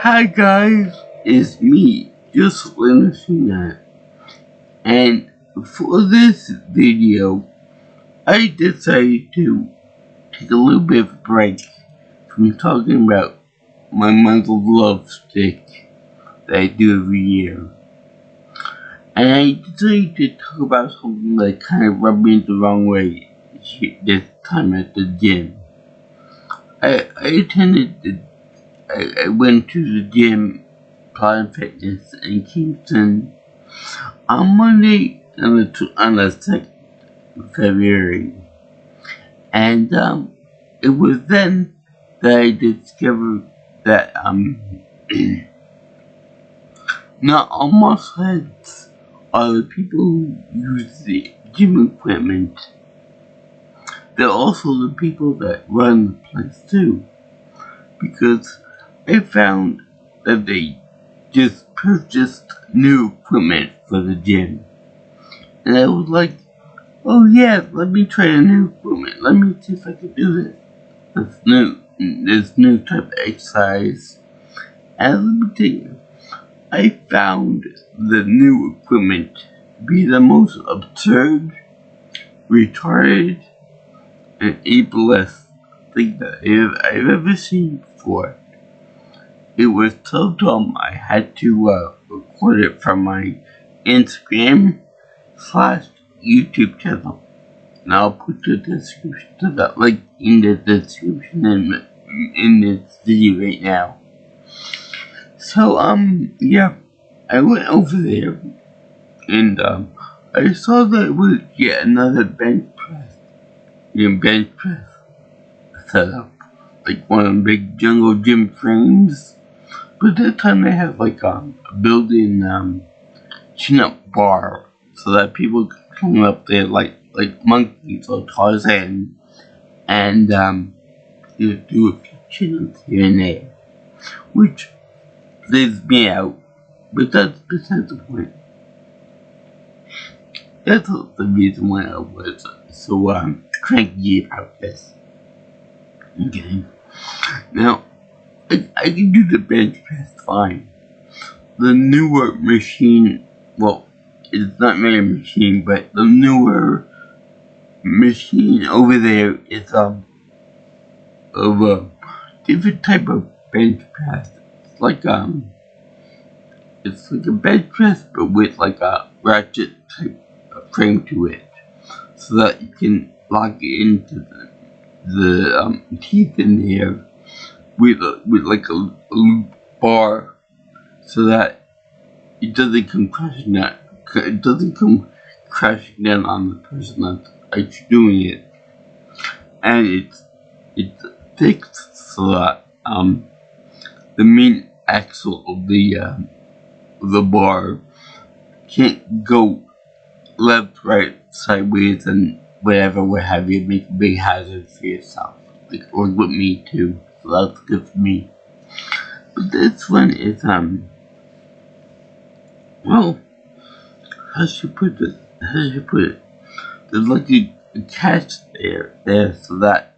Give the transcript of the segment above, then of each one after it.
Hi guys, it's me, just finishing that. And for this video, I decided to take a little bit of a break from talking about my month of love stick that I do every year. And I decided to talk about something that kind of rubbed me the wrong way this time at the gym. I went to the gym, Planet Fitness in Kingston, on Monday on the 2nd of February. And it was then that I discovered that not all muscle heads are the people who use the gym equipment. They're also the people that run the place too. Because I found that they just purchased new equipment for the gym. And I was like, oh yeah, let me try the new equipment. Let me see if I can do this new type of exercise. And let me tell you, I found the new equipment to be the most absurd, retarded, and Ablest thing that I've ever seen before. It was so dumb I had to record it from my Instagram/YouTube channel. And I'll put the description to that link in the description in this video right now. So yeah, I went over there and I saw that it was yet another bench press setup, like one of the big jungle gym frames. But this time they have like a built-in chin-up bar, so that people can climb up there like monkeys or Tarzan, and do a few chin-ups here and there, which leaves me out. But that's besides the point. That's not the reason why I was so cranky about this. Okay. Now, I can do the bench press fine. The newer machine, well, it's not really a machine, but the newer machine over there is of a different type of bench press. It's like a bench press, but with like a ratchet type of frame to it, so that you can lock it into the teeth in there with like a loop bar, so that it doesn't come crashing down. It doesn't come crashing down on the person that's actually doing it, and it's fixed so that the main axle of the bar can't go left, right, sideways, and whatever, what have you, make a big hazard for yourself, or with me too. So that's good for me. But this one is well, how should you put it? There's like a catch there, so that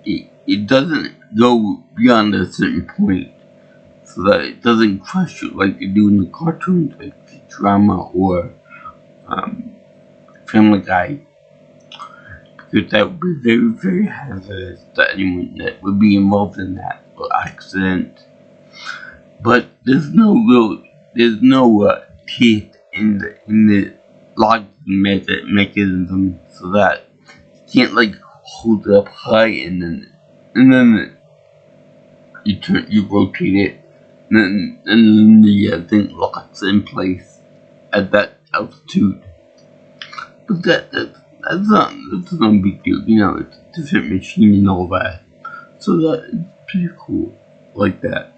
it doesn't go beyond a certain point, so that it doesn't crush you like they do in the cartoons, like Futurama or Family Guy. Because that would be very, very hazardous to anyone that would be involved in that accident. But there's no teeth in the locking mechanism, so that you can't like hold it up high and then you rotate it, and then the thing locks in place at that altitude. But that's not a big deal, you know, it's a different machine and all that. So that's pretty cool, like that.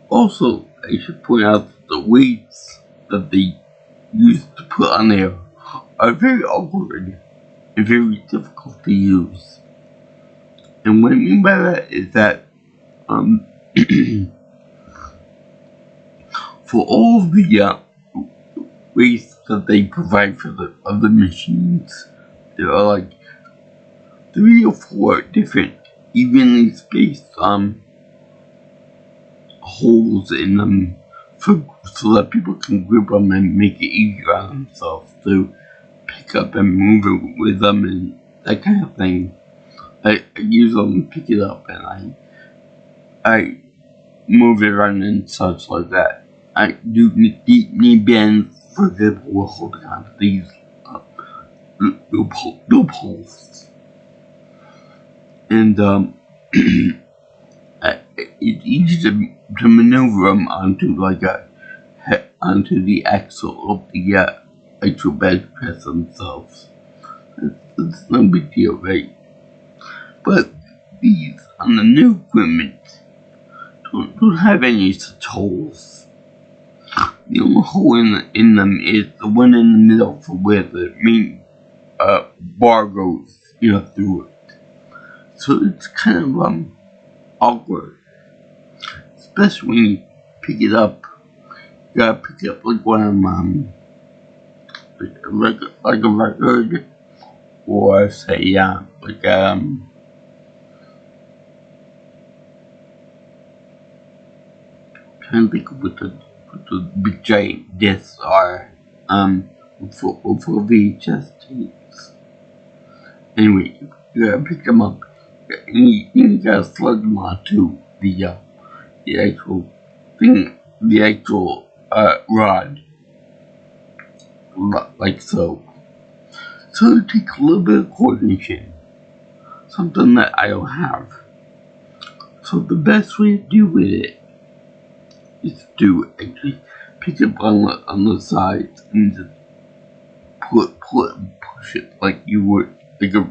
Also, I should point out that the weights that they use to put on there are very awkward and very difficult to use. And what I mean by that is that for all of the weights that they provide for the other machines, there are like 3 or 4 different evenly spaced holes in them so that people can grip them and make it easier on themselves to pick up and move it with them and that kind of thing. I use them, pick it up, and I move it around and such like that. I do need bands, for example, we're holding on to these loopholes. And it's easy to maneuver them onto onto the axle of the actual bench press themselves. It's no big deal, right? But these on the new equipment don't have any such holes. The only hole in them is the one in the middle for where the main bar goes, through it. So it's kind of awkward, especially when you pick it up. You gotta pick it up like one of them, like a record, or say like trying to think of what the big giant discs are for VHS tapes. Anyway, you gotta pick them up and you gotta slug them onto the actual thing, the actual rod, like so. So it takes a little bit of coordination, something that I don't have. So the best way to do with it is to actually pick it up on the sides and just pull it and push it like you would like a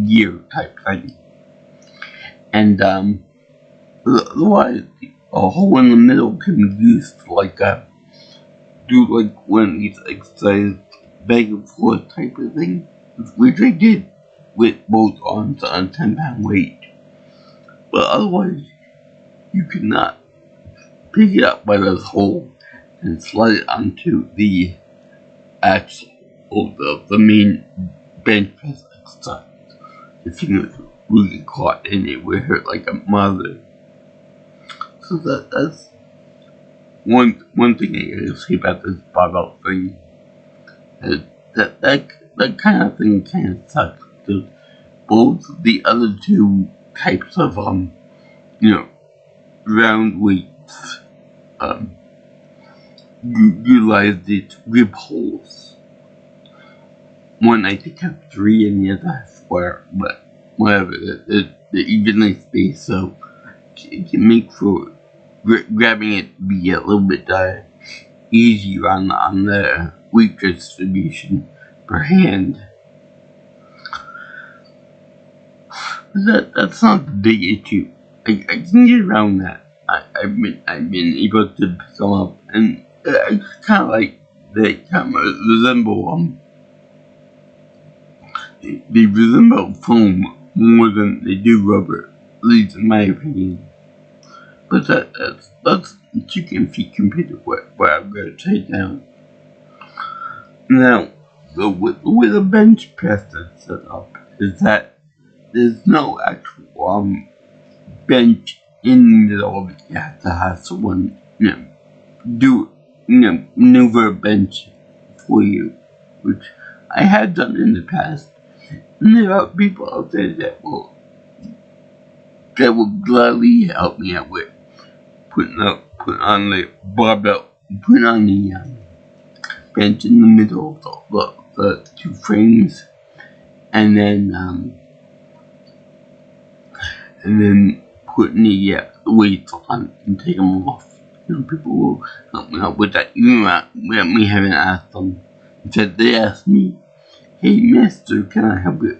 gear type thing. And otherwise a hole in the middle can be used to do like one of these exercise back and forth type of thing, which I did with both arms on a 10-pound weight. But otherwise you cannot pick it up by this hole and slide it onto the axle of the main bench press exercise. If you get really caught in it, would hurt like a mother. So that's one thing I gotta say about this barbell thing. That kind of thing kind of sucks. Because both the other two types of round weights utilize these grip holes. One I think has 3 and the other has 4, but whatever, they're evenly spaced, so it can make for grabbing it be a little bit easier on the weight distribution per hand. That's not the big issue. I can get around that. I've been able to pick them up, and I kind of like they kind of resemble they resemble foam more than they do rubber, at least in my opinion. But that's chicken feet compared to what I'm gonna take down. Now, the way the bench press is set up is that there's no actual bench in the middle of it. You have to have someone maneuver a bench for you, which I have done in the past. And there are people out there that will gladly help me out with putting on the barbell, putting on the bench in the middle of the 2 frames, and then putting the weights on and take them off. People will help me out with that. Even me having asked them. Instead, they asked me, "Hey, Mister, can I help you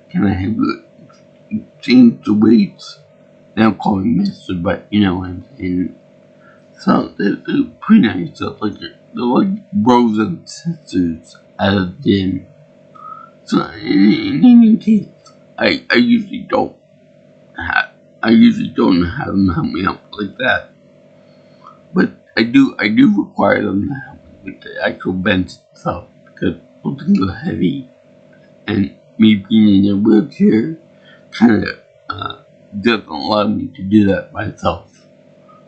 change the weights?" They don't call me Mister, but you know what I'm saying. So they're pretty nice. They're like bros and sisters at a gym. So in any case, I usually don't have them help me out like that. But I do require them to help me with the actual bench itself, because those things are heavy, and me being in a wheelchair kind of doesn't allow me to do that myself.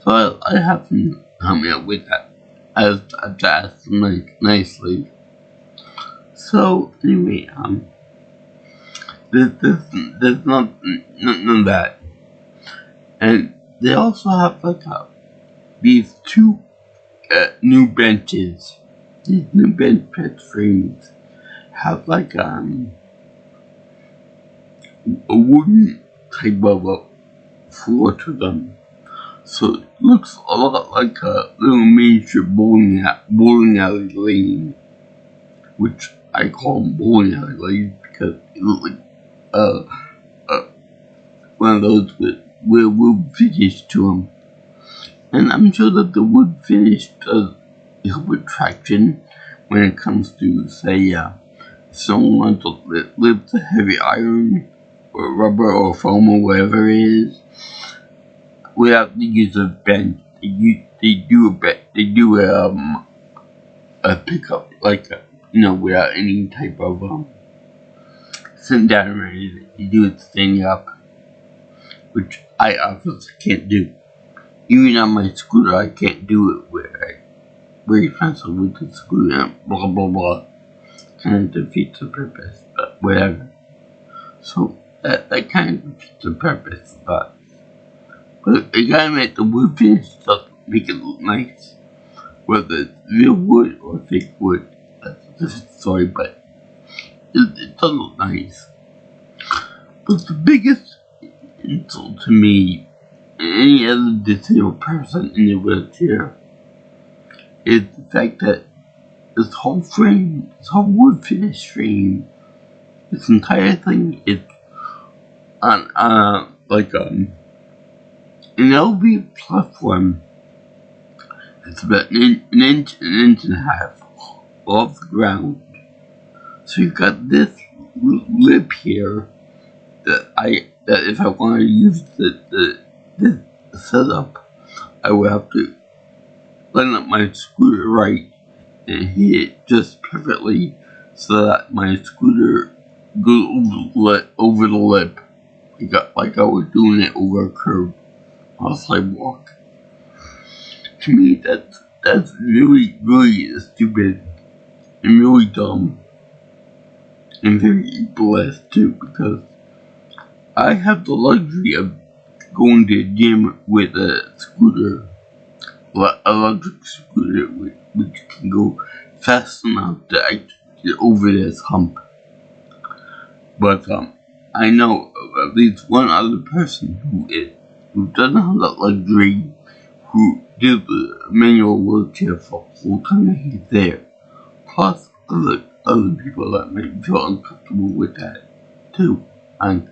So I have to help me out with that. I have to ask them nicely. So anyway, there's none of that. And they also have these two new benches. These new bench press frames have a wooden type of a floor to them. So it looks a lot like a little miniature bowling alley lane, which I call them bowling alley lanes because it looks like one of those with wood finish to them. And I'm sure that the wood finish does help with traction when it comes to, say, someone wants to lift a heavy iron or rubber or foam or whatever it is without the use of bench. They do a pickup without any type of sitting down or anything. They do it standing up, which I obviously can't do. Even on my scooter, I can't do it where I very expensive with the scooter and blah blah blah. Kind of defeats the purpose, but whatever. So that kind of defeats the purpose, but I gotta make the wood finish stuff make it look nice. Whether it's real wood or fake wood, that's a different story, but it does look nice. But the biggest insult to me and any other disabled person in a wheelchair is the fact that this whole wood finish frame, this entire thing is on an LV platform. It's about an inch and a half off the ground. So you've got this lip here that if I want to use this setup, I would have to line up my scooter right and hit it just perfectly so that my scooter goes over the lip, like I was doing it over a curb on a sidewalk. To me, that's really, really stupid and really dumb and very blessed too, because I have the luxury of going to the gym with a scooter, electric scooter, which can go fast enough to actually get over this hump. But I know of at least one other person who doesn't have that luxury, who did the manual wheelchair for the whole time that he's there. Plus other people that might feel uncomfortable with that too, and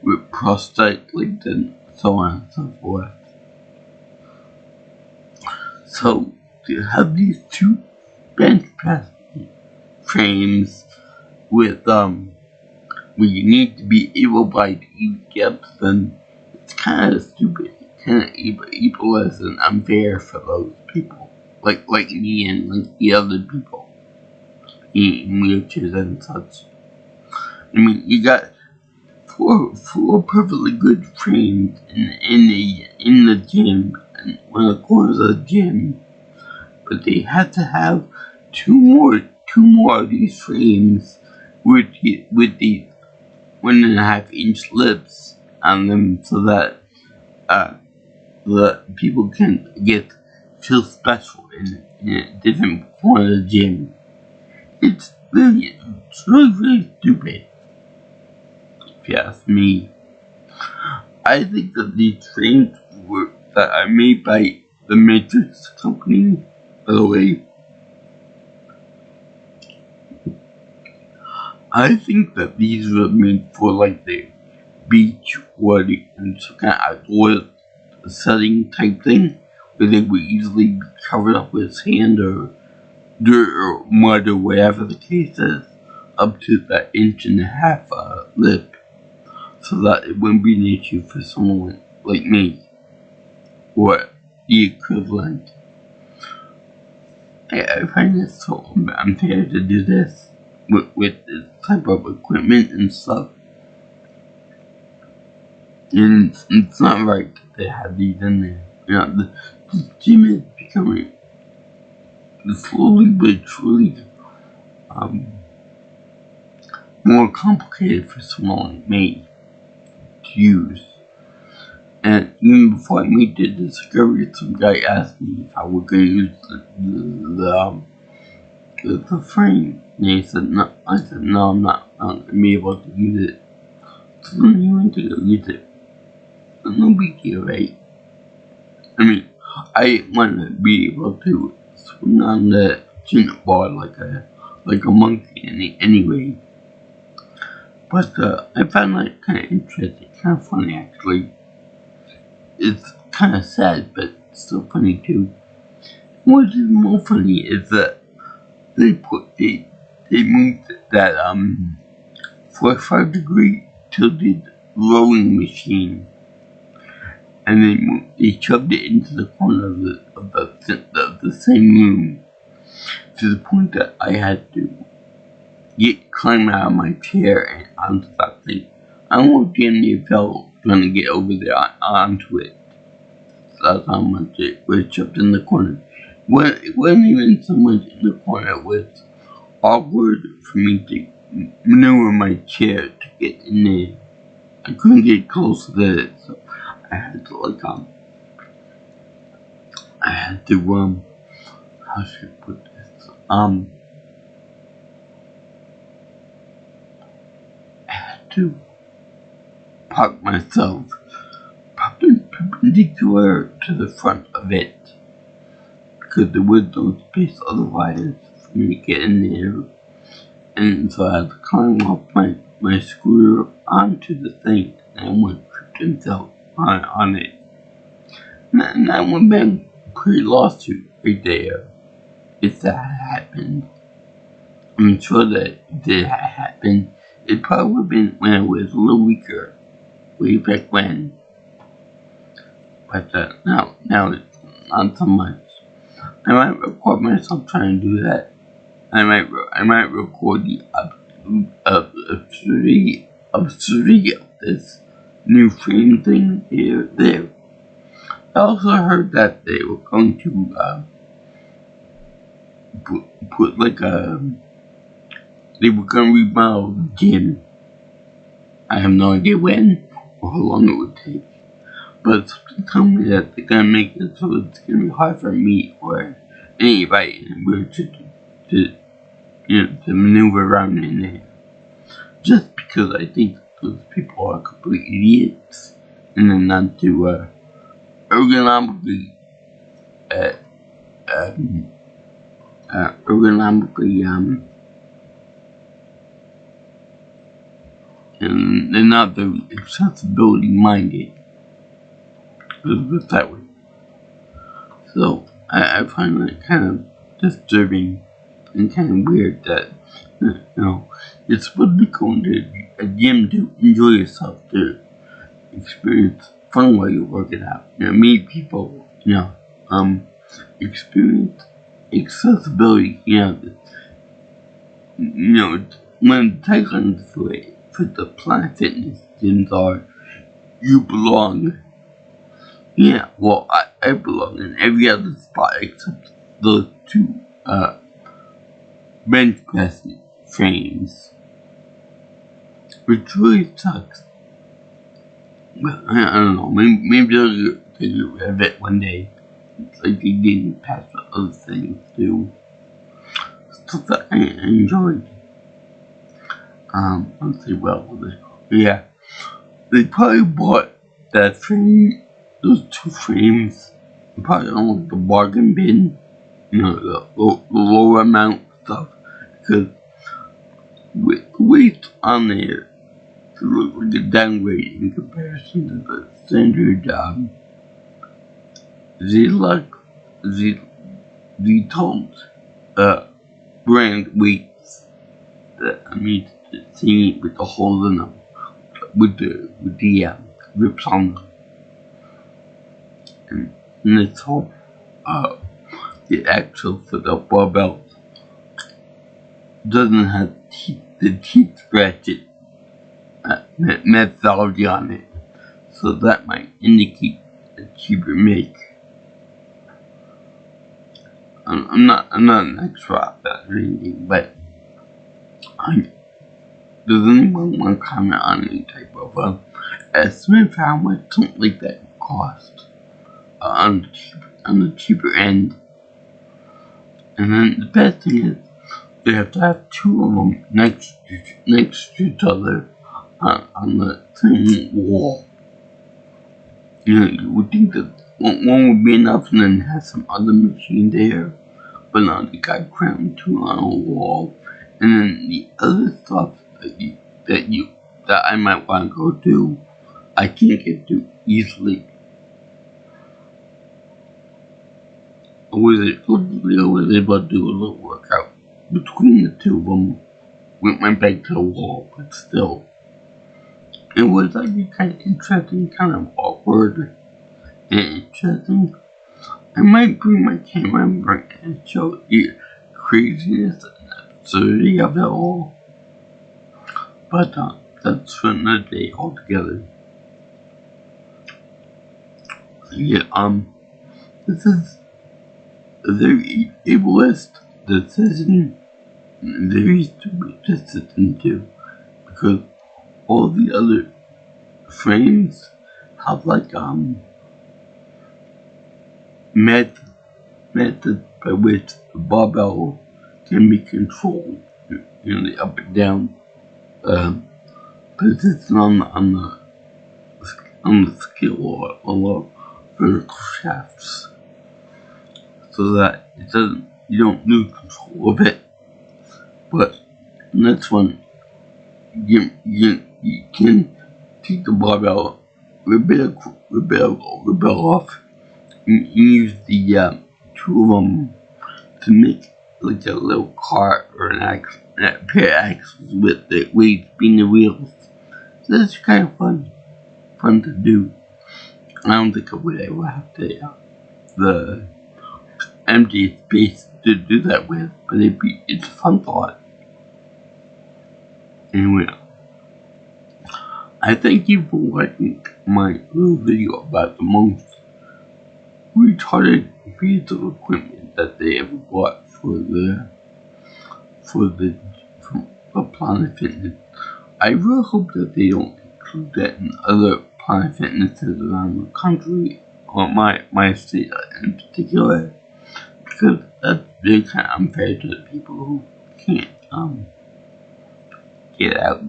with prosthetic legs and so on and so forth. So to have these two bench press frames with where you need to be able-bodied to even get up, then it's kind of stupid, kind of ableist and unfair for those people, like me and like the other people in wheelchairs and such. I mean, you got four perfectly good frames in the gym and one of the corners of the gym, but they had to have two more of these frames with the 1.5-inch lips on them, so that the people can feel special in a different corner of the gym. It's really stupid, if you ask me. I think that these frames that are made by the Matrix company, by the way, I think that these were made for like the beach or some kind of outdoor setting type thing, where they would easily be covered up with sand or dirt or mud or whatever the case is, up to that 1.5 inch lip, so that it wouldn't be an issue for someone like me or the equivalent. I find it so unfair to do this with this type of equipment and stuff. And it's not right that they have these in there. The gym is becoming slowly but surely more complicated for someone like me to use. And even before I made the discovery, some guy asked me if I was going to use the frame. And he said, no. I said, no, I'm not going to be able to use it. So then he went to go use it. No big deal, right? I mean, I want to be able to swing on the chin bar like a monkey anyway. But I found that kind of interesting, kind of funny actually. It's kind of sad, but still funny too. What is more funny is that they moved that 45-degree tilted rowing machine, and they shoved it into the corner of the same room, to the point that I had to climb out of my chair and onto that thing. I almost damn near fell trying to get over there onto it. So that's how much it was shoved in the corner. It wasn't even so much in the corner, it was awkward for me to maneuver my chair to get in there. I couldn't get close to it, so I had to how should I put this? I had to park myself perpendicular to the front of it, because there was no space otherwise for me to get in there. And so I had to climb up my scooter onto the thing, and I went tripped himself on it. And that would have been a pre-lawsuit right there if that had happened. I'm sure that if it had happened, it probably would have been when I was a little weaker, way back when. But now it's not so much. I might record myself trying to do that. I might record the absurdity of this new frame thing there. I also heard that they were going to put they were going to remodel the gym. I have no idea when or how long it would take. But something told me that they're going to make it so it's going to be hard for me or anybody in a wheelchair to maneuver around in there. Just because I think those people are complete idiots and they're not too ergonomically and they're not very accessibility minded. Let's put it that way. So I find that kind of disturbing and kind of weird that you're supposed to be going to a gym to enjoy yourself, to experience fun while you're working out. Meet people, experience accessibility. When the tagline for the Planet Fitness gyms are, you belong. Yeah, well, I belong in every other spot except those two bench press frames, which really sucks. But I don't know, maybe they'll get rid of it one day. It's like they didn't pass the other things too. Stuff that I enjoyed. Let's see, yeah, they probably bought that frame, those two frames, probably on the bargain bin, the lower amount stuff, because with the weight on there, it looks like a downgrade in comparison to the standard the brand weights that I'm used to seeing with the holes in them, with the rips on them. And this whole the axle for the barbell doesn't have the teeth scratchet methodology on it, so that might indicate a cheaper make. I'm not an expert at that or anything, but does anyone want to comment on any type of estimate for how much something like that would cost on the cheaper end? And then the best thing is you have to have two of them next to each other on the same wall. You know, you would think that one would be enough and then have some other machine there, but now they got crammed two on a wall. And then the other stuff that I might want to go do, I can't get to easily. I was able to do a little workout between the two of them with my back to the wall, but still. It was like kind of interesting, kind of awkward and interesting. I might bring my camera and show you craziness and absurdity of it all. But that's for another day altogether. Yeah, this is a very ableist decision, very stupid decision too, because all the other frames have like method by which the barbell can be controlled, you know, the up and down position on the scale or on the vertical shafts, so that you don't lose control of it. But in this one, you can take the barbell, rip it off, and use the two of them to make like a little cart or a pair of axles with the weights being the wheels. So that's kind of fun to do. I don't think I would ever have the empty space to do that with, but it's a fun thought. Anyway, I thank you for watching my little video about the most retarded piece of equipment that they ever bought for Planet Fitness. I really hope that they don't include that in other Planet Fitnesses around the country, or my state in particular, because that's really kind of unfair to the people who can't get out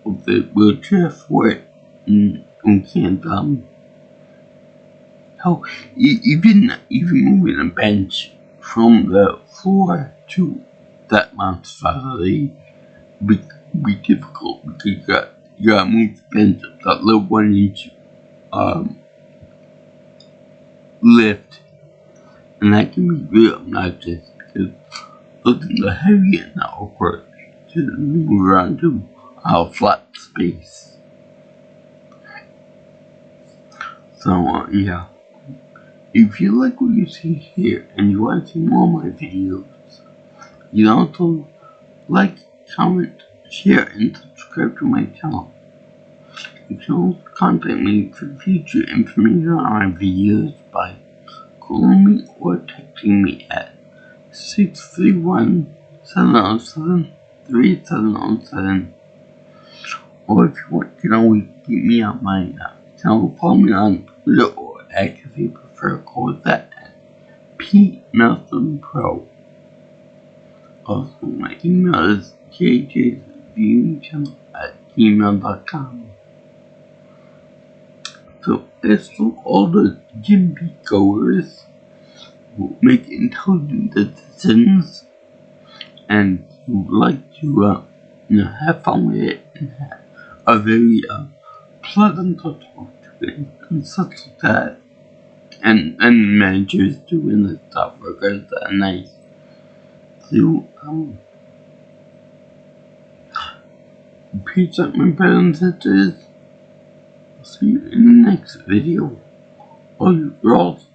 of the wheelchair for it and can't hell, even moving a bench from the floor to that monstrosity be difficult, because you gotta move the bench up that little 1 inch lift, and that can be real obnoxious because those things are heavy and not awkward to move around to a flat space. So yeah, if you like what you see here and you want to see more of my videos, you can also like, comment, share, and subscribe to my channel. You can also contact me for future information on my videos by calling me or texting me at 631-707-3707. Or if you want, you can always get me on my channel. Follow me on Twitter, or X if you prefer, call that at PMelsonPro. Also, my email is jjsviewingchannel@gmail.com. So, as for all the gym beat goers who make intelligent decisions and who like to have fun with it and are very pleasant to talk to and such like that, and managers doing the stuff workers that are nice. So peace out, my brothers and sisters. I'll see you in the next video. All you girls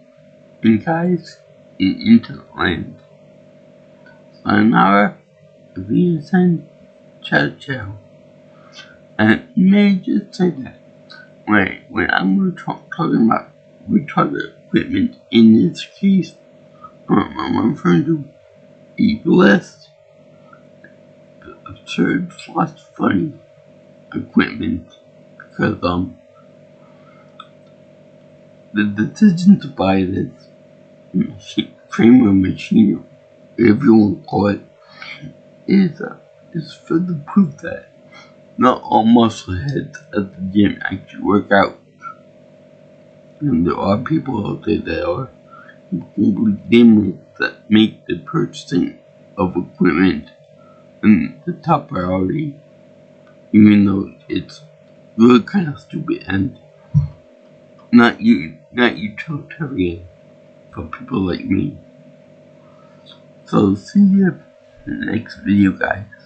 and guys in internet land. Sayonara, Vincent, ciao ciao. And may I just say that when I'm talking about retarded equipment in this case, I'm referring to Ablest, absurd, lots of funny equipment, because the decision to buy this frame of machine, if you want to call it, is for the proof that not all muscleheads at the gym actually work out. And there are people out there that are complete gamers that make the purchasing of equipment the top priority, even though it's really kind of stupid and not utilitarian for people like me. So see you in the next video, guys.